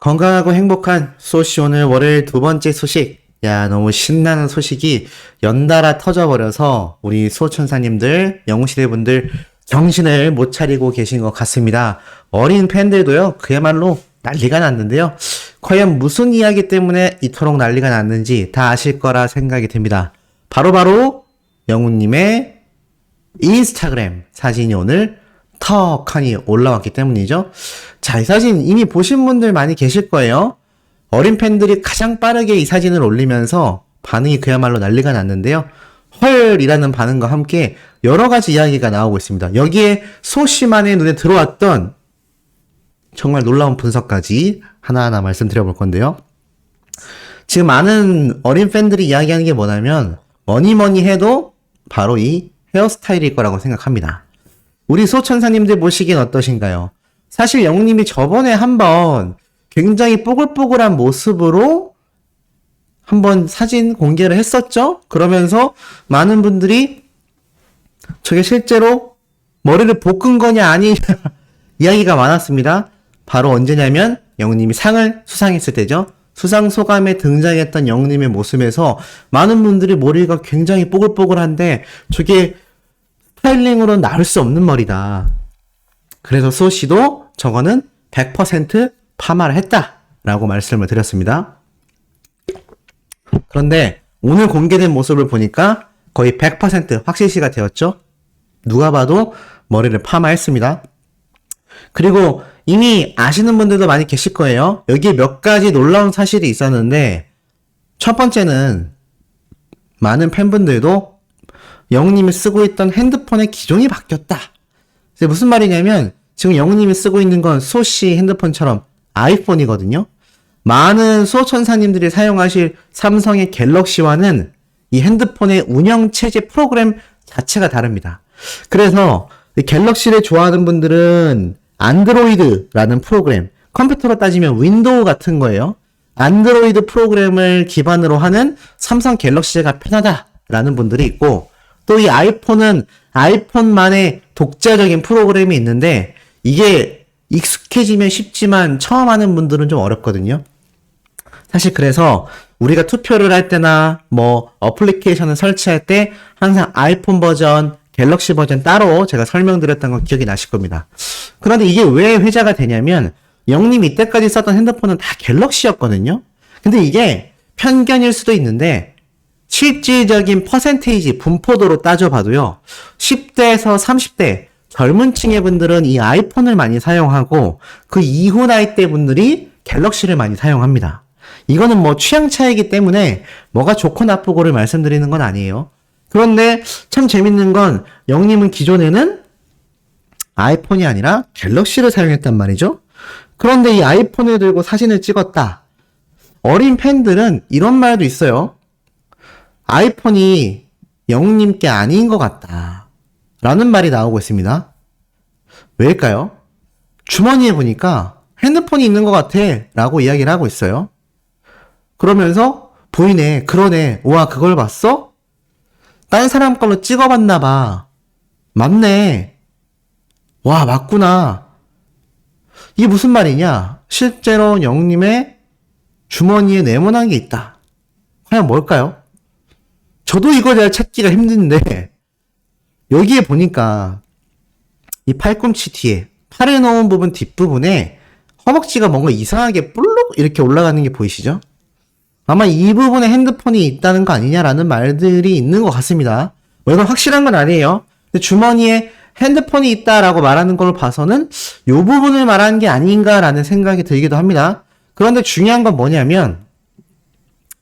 건강하고 행복한 소시 오늘 월요일 두 번째 소식. 야, 너무 신나는 소식이 연달아 터져버려서 우리 수호천사님들, 영웅시대분들 정신을 못 차리고 계신 것 같습니다. 어린 팬들도요, 그야말로 난리가 났는데요. 과연 무슨 이야기 때문에 이토록 난리가 났는지 다 아실 거라 생각이 듭니다. 바로바로 영웅님의 인스타그램 사진이 오늘 턱하니 올라왔기 때문이죠. 자, 이 사진 이미 보신 분들 많이 계실 거예요. 어린 팬들이 가장 빠르게 이 사진을 올리면서 반응이 그야말로 난리가 났는데요. 헐이라는 반응과 함께 여러 가지 이야기가 나오고 있습니다. 여기에 소씨만의 눈에 들어왔던 정말 놀라운 분석까지 하나하나 말씀드려 볼 건데요. 지금 많은 어린 팬들이 이야기하는 게 뭐냐면 뭐니 해도 바로 이 헤어스타일일 거라고 생각합니다. 우리 소천사님들 보시기엔 어떠신가요? 사실 영웅님이 저번에 한번 굉장히 뽀글뽀글한 모습으로 한번 사진 공개를 했었죠? 그러면서 많은 분들이 저게 실제로 머리를 볶은 거냐 아니냐 이야기가 많았습니다. 바로 언제냐면 영웅님이 상을 수상했을 때죠. 수상 소감에 등장했던 영웅님의 모습에서 많은 분들이 머리가 굉장히 뽀글뽀글한데 저게 스타일링으로 나올 수 없는 머리다. 그래서 수호씨도 저거는 100% 파마를 했다라고 말씀을 드렸습니다. 그런데 오늘 공개된 모습을 보니까 거의 100% 확실시가 되었죠. 누가 봐도 머리를 파마했습니다. 그리고 이미 아시는 분들도 많이 계실 거예요. 여기에 몇 가지 놀라운 사실이 있었는데 첫 번째는 많은 팬분들도 영웅님이 쓰고 있던 핸드폰의 기종이 바뀌었다. 무슨 말이냐면 지금 영웅님이 쓰고 있는 건 소씨 핸드폰처럼 아이폰이거든요. 많은 수호천사님들이 사용하실 삼성의 갤럭시와는 이 핸드폰의 운영체제 프로그램 자체가 다릅니다. 그래서 이 갤럭시를 좋아하는 분들은 안드로이드라는 프로그램, 컴퓨터로 따지면 윈도우 같은 거예요. 안드로이드 프로그램을 기반으로 하는 삼성 갤럭시가 편하다라는 분들이 있고 또 이 아이폰은 아이폰만의 독자적인 프로그램이 있는데 이게 익숙해지면 쉽지만 처음 하는 분들은 좀 어렵거든요. 사실 그래서 우리가 투표를 할 때나 뭐 어플리케이션을 설치할 때 항상 아이폰 버전, 갤럭시 버전 따로 제가 설명드렸던 거 기억이 나실 겁니다. 그런데 이게 왜 회자가 되냐면 영님 이때까지 썼던 핸드폰은 다 갤럭시였거든요. 근데 이게 편견일 수도 있는데 실질적인 퍼센테이지 분포도로 따져봐도요. 10대에서 30대 젊은 층의 분들은 이 아이폰을 많이 사용하고 그 이후 나이대 분들이 갤럭시를 많이 사용합니다. 이거는 뭐 취향 차이기 때문에 뭐가 좋고 나쁘고를 말씀드리는 건 아니에요. 그런데 참 재밌는 건 영님은 기존에는 아이폰이 아니라 갤럭시를 사용했단 말이죠. 그런데 이 아이폰을 들고 사진을 찍었다. 어린 팬들은 이런 말도 있어요. 아이폰이 영웅님께 아닌 것 같다 라는 말이 나오고 있습니다. 왜일까요? 주머니에 보니까 핸드폰이 있는 것 같아 라고 이야기를 하고 있어요. 그러면서 보이네, 그러네, 우와 그걸 봤어? 딴 사람 걸로 찍어봤나 봐. 맞네. 와 맞구나. 이게 무슨 말이냐? 실제로 영웅님의 주머니에 네모난 게 있다. 과연 뭘까요? 저도 이거 잘 찾기가 힘든데 여기에 보니까 이 팔꿈치 뒤에 팔을 넣은 부분 뒷부분에 허벅지가 뭔가 이상하게 볼록 이렇게 올라가는 게 보이시죠? 아마 이 부분에 핸드폰이 있다는 거 아니냐라는 말들이 있는 것 같습니다. 뭐 이건 확실한 건 아니에요. 근데 주머니에 핸드폰이 있다라고 말하는 걸 봐서는 이 부분을 말하는 게 아닌가라는 생각이 들기도 합니다. 그런데 중요한 건 뭐냐면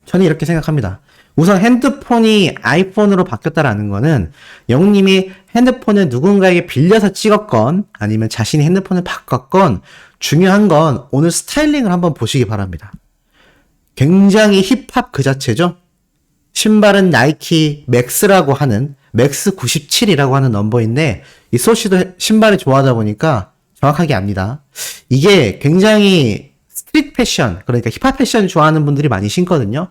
저는 이렇게 생각합니다. 우선 핸드폰이 아이폰으로 바뀌었다라는 거는 영웅님이 핸드폰을 누군가에게 빌려서 찍었건 아니면 자신이 핸드폰을 바꿨건 중요한 건 오늘 스타일링을 한번 보시기 바랍니다. 굉장히 힙합 그 자체죠. 신발은 나이키 맥스라고 하는 맥스 97이라고 하는 넘버인데 이 소씨도 신발을 좋아하다 보니까 정확하게 압니다. 이게 굉장히 스트릿 패션, 그러니까 힙합 패션 좋아하는 분들이 많이 신거든요.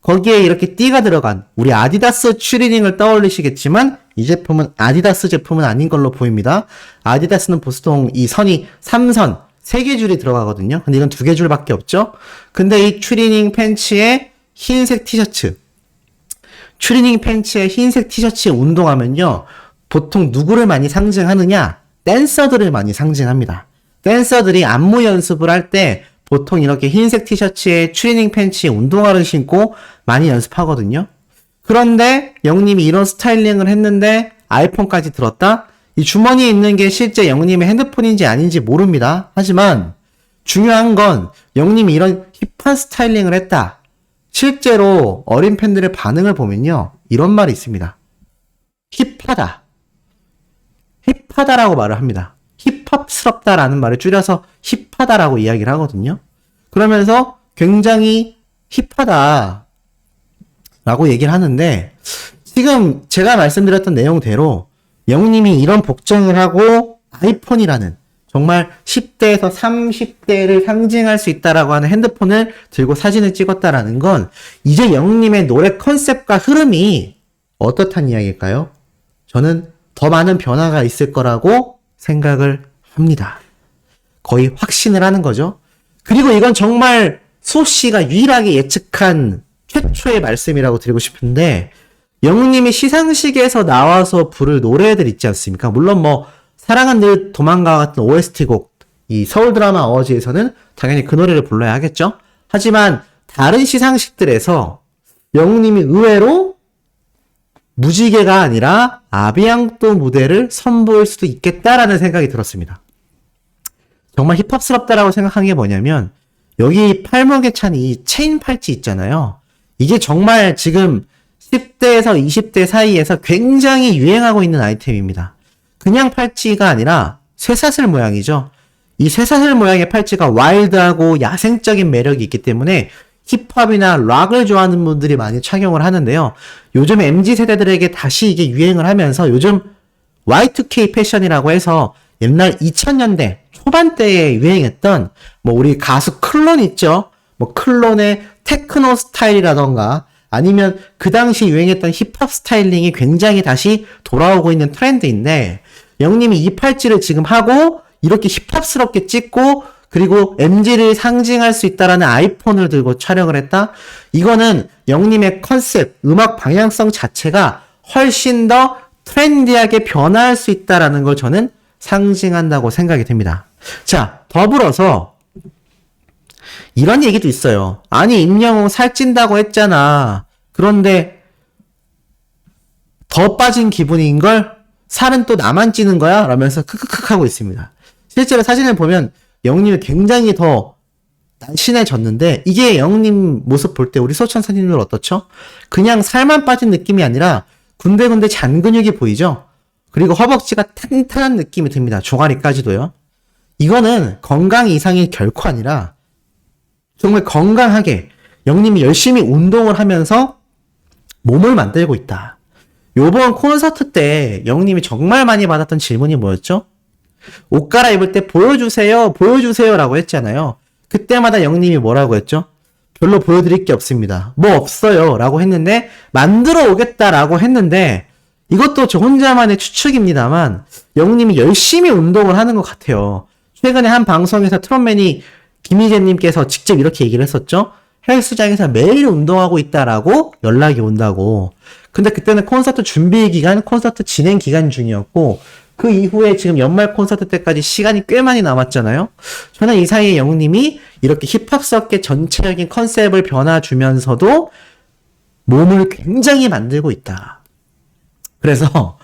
거기에 이렇게 띠가 들어간 우리 아디다스 추리닝을 떠올리시겠지만 이 제품은 아디다스 제품은 아닌 걸로 보입니다. 아디다스는 보통 이 선이 3선, 3개 줄이 들어가거든요. 근데 이건 2개 줄밖에 없죠. 근데 이 추리닝 팬츠에 흰색 티셔츠, 추리닝 팬츠에 흰색 티셔츠에 운동하면요, 보통 누구를 많이 상징하느냐? 댄서들을 많이 상징합니다. 댄서들이 안무 연습을 할 때 보통 이렇게 흰색 티셔츠에 추리닝 팬츠에 운동화를 신고 많이 연습하거든요. 그런데 영님이 이런 스타일링을 했는데 아이폰까지 들었다? 이 주머니에 있는 게 실제 영님의 핸드폰인지 아닌지 모릅니다. 하지만 중요한 건 영님이 이런 힙한 스타일링을 했다. 실제로 어린 팬들의 반응을 보면요, 이런 말이 있습니다. 힙하다. 힙하다라고 말을 합니다. 힙합스럽다라는 말을 줄여서 힙하다라고 이야기를 하거든요. 그러면서 굉장히 힙하다라고 얘기를 하는데, 지금 제가 말씀드렸던 내용대로 영님이 이런 복장을 하고 아이폰이라는 정말 10대에서 30대를 상징할 수 있다라고 하는 핸드폰을 들고 사진을 찍었다라는 건 이제 영님의 노래 컨셉과 흐름이 어떻단 이야기일까요? 저는 더 많은 변화가 있을 거라고 생각을 합니다. 거의 확신을 하는 거죠. 그리고 이건 정말 소씨가 유일하게 예측한 최초의 말씀이라고 드리고 싶은데, 영웅님이 시상식에서 나와서 부를 노래들 있지 않습니까? 물론 뭐 사랑은 늘 도망가 같은 OST 곡, 이 서울 드라마 어워즈에서는 당연히 그 노래를 불러야 하겠죠? 하지만 다른 시상식들에서 영웅님이 의외로 무지개가 아니라 아비앙또 무대를 선보일 수도 있겠다라는 생각이 들었습니다. 정말 힙합스럽다라고 생각한 게 뭐냐면, 여기 팔목에 찬 이 체인 팔찌 있잖아요. 이게 정말 지금 10대에서 20대 사이에서 굉장히 유행하고 있는 아이템입니다. 그냥 팔찌가 아니라 쇠사슬 모양이죠. 이 쇠사슬 모양의 팔찌가 와일드하고 야생적인 매력이 있기 때문에 힙합이나 락을 좋아하는 분들이 많이 착용을 하는데요. 요즘 MZ세대들에게 다시 이게 유행을 하면서 요즘 Y2K 패션이라고 해서 옛날 2000년대 초반대에 유행했던 뭐 우리 가수 클론 있죠? 뭐 클론의 테크노 스타일이라던가 아니면 그 당시 유행했던 힙합 스타일링이 굉장히 다시 돌아오고 있는 트렌드인데, 영님이 이 팔찌를 지금 하고 이렇게 힙합스럽게 찍고 그리고 MZ를 상징할 수 있다라는 아이폰을 들고 촬영을 했다? 이거는 영님의 컨셉, 음악 방향성 자체가 훨씬 더 트렌디하게 변화할 수 있다라는 걸 저는 상징한다고 생각이 됩니다. 자, 더불어서 이런 얘기도 있어요. 아니, 임영웅 살찐다고 했잖아. 그런데 더 빠진 기분인걸? 살은 또 나만 찌는 거야? 라면서 크크크 하고 있습니다. 실제로 사진을 보면 영웅님이 굉장히 더 날씬해졌는데, 이게 영웅님 모습 볼 때 우리 소천사님들 어떻죠? 그냥 살만 빠진 느낌이 아니라 군데군데 잔 근육이 보이죠? 그리고 허벅지가 탄탄한 느낌이 듭니다. 종아리까지도요. 이거는 건강 이상이 결코 아니라 정말 건강하게 영님이 열심히 운동을 하면서 몸을 만들고 있다. 요번 콘서트 때 영님이 정말 많이 받았던 질문이 뭐였죠? 옷 갈아입을 때 보여주세요, 보여주세요 라고 했잖아요. 그때마다 영님이 뭐라고 했죠? 별로 보여드릴 게 없습니다. 뭐 없어요 라고 했는데, 만들어 오겠다라고 했는데, 이것도 저 혼자만의 추측입니다만 영님이 열심히 운동을 하는 것 같아요. 최근에 한 방송에서 트롯맨이 김희재님께서 직접 이렇게 얘기를 했었죠. 헬스장에서 매일 운동하고 있다라고 연락이 온다고. 근데 그때는 콘서트 준비 기간, 콘서트 진행 기간 중이었고, 그 이후에 지금 연말 콘서트 때까지 시간이 꽤 많이 남았잖아요. 저는 이 사이에 영님이 이렇게 힙합스럽게 전체적인 컨셉을 변화 주면서도 몸을 굉장히 만들고 있다. 그래서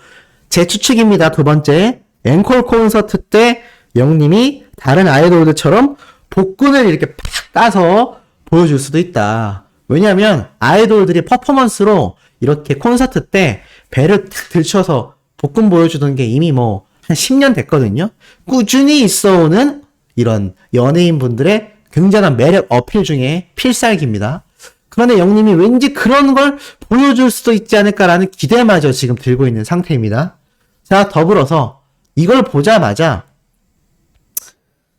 제 추측입니다. 두 번째, 앵콜 콘서트 때 영님이 다른 아이돌들처럼 복근을 이렇게 팍 까서 보여줄 수도 있다. 왜냐하면 아이돌들이 퍼포먼스로 이렇게 콘서트 때 배를 탁 들쳐서 복근 보여주던 게 이미 뭐 한 10년 됐거든요. 꾸준히 있어오는 이런 연예인분들의 굉장한 매력 어필 중에 필살기입니다. 그런데 영님이 왠지 그런 걸 보여줄 수도 있지 않을까라는 기대마저 지금 들고 있는 상태입니다. 자, 더불어서 이걸 보자마자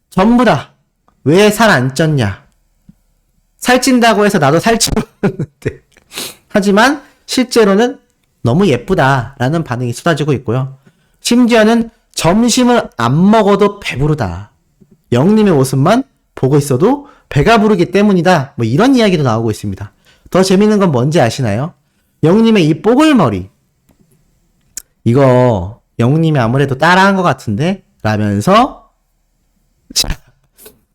전부 다 왜 살 안 쪘냐, 살찐다고 해서 나도 살찌고 있는데 하지만 실제로는 너무 예쁘다라는 반응이 쏟아지고 있고요. 심지어는 점심을 안 먹어도 배부르다. 영님의 모습만 보고 있어도 배가 부르기 때문이다. 뭐 이런 이야기도 나오고 있습니다. 더 재밌는 건 뭔지 아시나요? 영님의 이 뽀글머리. 이거 영님이 아무래도 따라한 것 같은데? 라면서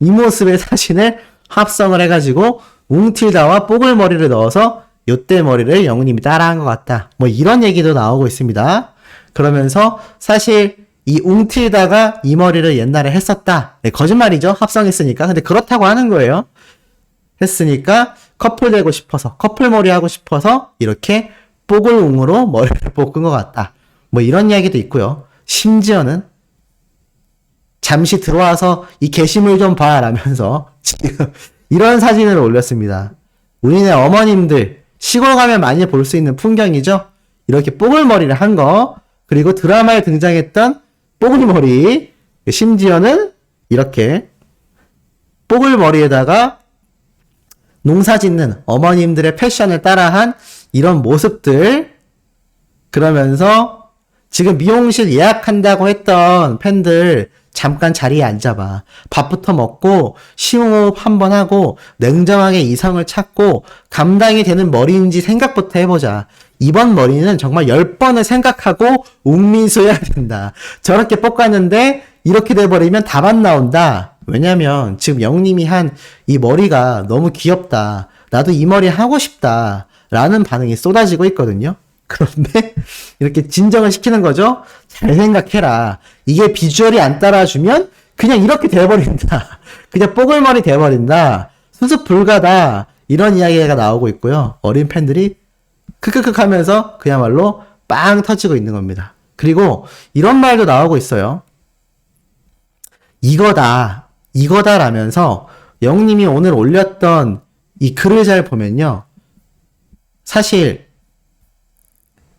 이 모습의 사진을 합성을 해가지고 웅틸다와 뽀글머리를 넣어서 요때 머리를 영님이 따라한 것 같다. 뭐 이런 얘기도 나오고 있습니다. 그러면서 사실 이 웅틸다가 이 머리를 옛날에 했었다. 네, 거짓말이죠. 합성했으니까. 근데 그렇다고 하는 거예요. 했으니까 커플 되고 싶어서, 커플 머리 하고 싶어서 이렇게 뽀글웅으로 머리를 볶은 것 같다. 뭐 이런 이야기도 있고요. 심지어는 잠시 들어와서 이 게시물 좀 봐 라면서 지금 이런 사진을 올렸습니다. 우리네 어머님들 시골 가면 많이 볼 수 있는 풍경이죠. 이렇게 뽀글머리를 한 거, 그리고 드라마에 등장했던 뽀글머리, 심지어는 이렇게 뽀글머리에다가 농사 짓는 어머님들의 패션을 따라한 이런 모습들. 그러면서 지금 미용실 예약한다고 했던 팬들 잠깐 자리에 앉아봐. 밥부터 먹고 심호흡 한번 하고 냉정하게 이성을 찾고 감당이 되는 머리인지 생각부터 해보자. 이번 머리는 정말 10번을 생각하고 웅민소해야 된다. 저렇게 볶았는데 이렇게 돼버리면 답 안 나온다. 왜냐면 지금 영님이 한 이 머리가 너무 귀엽다. 나도 이 머리 하고 싶다. 라는 반응이 쏟아지고 있거든요. 그런데 이렇게 진정을 시키는 거죠. 잘 생각해라. 이게 비주얼이 안 따라주면 그냥 이렇게 돼버린다. 그냥 뽀글머리 돼버린다. 수습 불가다. 이런 이야기가 나오고 있고요. 어린 팬들이 크크크 하면서 그야말로 빵 터지고 있는 겁니다. 그리고 이런 말도 나오고 있어요. 이거다. 이거다라면서 영님이 오늘 올렸던 이 글을 잘 보면요. 사실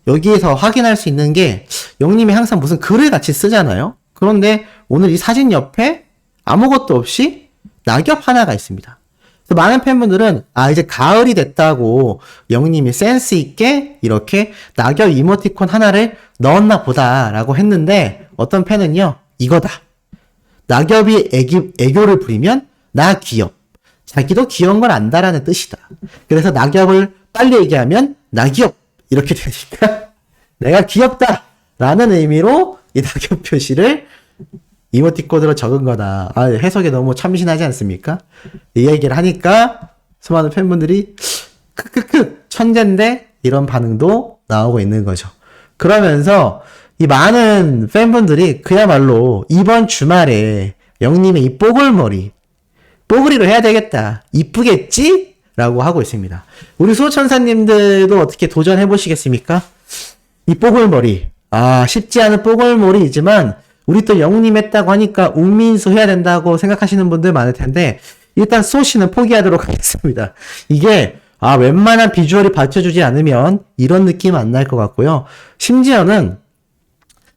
여기에서 확인할 수 있는 게 영님이 항상 무슨 글을 같이 쓰잖아요. 그런데 오늘 이 사진 옆에 아무것도 없이 낙엽 하나가 있습니다. 그래서 많은 팬분들은 이제 가을이 됐다고 영님이 센스 있게 이렇게 낙엽 이모티콘 하나를 넣었나 보다라고 했는데 어떤 팬은요. 이거다. 낙엽이 애교를 부리면 나 귀엽. 자기도 귀여운 걸 안다라는 뜻이다. 그래서 낙엽을 빨리 얘기하면 나 귀엽. 이렇게 되니까 내가 귀엽다 라는 의미로 이 낙엽 표시를 이모티콘으로 적은 거다. 해석이 너무 참신하지 않습니까? 이 얘기를 하니까 수많은 팬분들이 크크크 천재인데 이런 반응도 나오고 있는 거죠. 그러면서 이 많은 팬분들이 그야말로 이번 주말에 영님의 이 뽀글머리로 해야 되겠다. 이쁘겠지? 라고 하고 있습니다. 우리 수호천사님들도 어떻게 도전해 보시겠습니까? 이 뽀글머리. 쉽지 않은 뽀글머리이지만 우리 또 영님 했다고 하니까 웅민수 해야 된다고 생각하시는 분들 많을 텐데 일단 수호씨는 포기하도록 하겠습니다. 이게 웬만한 비주얼이 받쳐주지 않으면 이런 느낌 안 날 것 같고요. 심지어는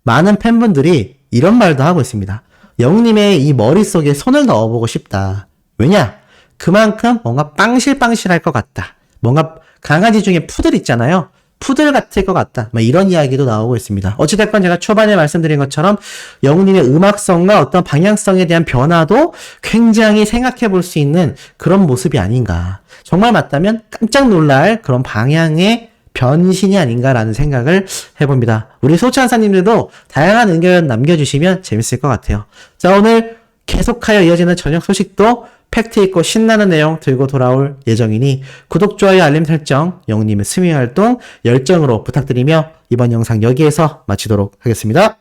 많은 팬분들이 이런 말도 하고 있습니다. 영님의 이 머릿속에 손을 넣어보고 싶다. 왜냐? 그만큼 뭔가 빵실빵실할 것 같다. 뭔가 강아지 중에 푸들 있잖아요. 푸들 같을 것 같다. 이런 이야기도 나오고 있습니다. 어찌됐건 제가 초반에 말씀드린 것처럼 영웅님의 음악성과 어떤 방향성에 대한 변화도 굉장히 생각해 볼 수 있는 그런 모습이 아닌가. 정말 맞다면 깜짝 놀랄 그런 방향의 변신이 아닌가라는 생각을 해봅니다. 우리 소찬사님들도 다양한 의견 남겨주시면 재밌을 것 같아요. 자, 오늘 계속하여 이어지는 저녁 소식도 팩트 있고 신나는 내용 들고 돌아올 예정이니 구독, 좋아요, 알림 설정, 영웅님의 스밍 활동 열정으로 부탁드리며 이번 영상 여기에서 마치도록 하겠습니다.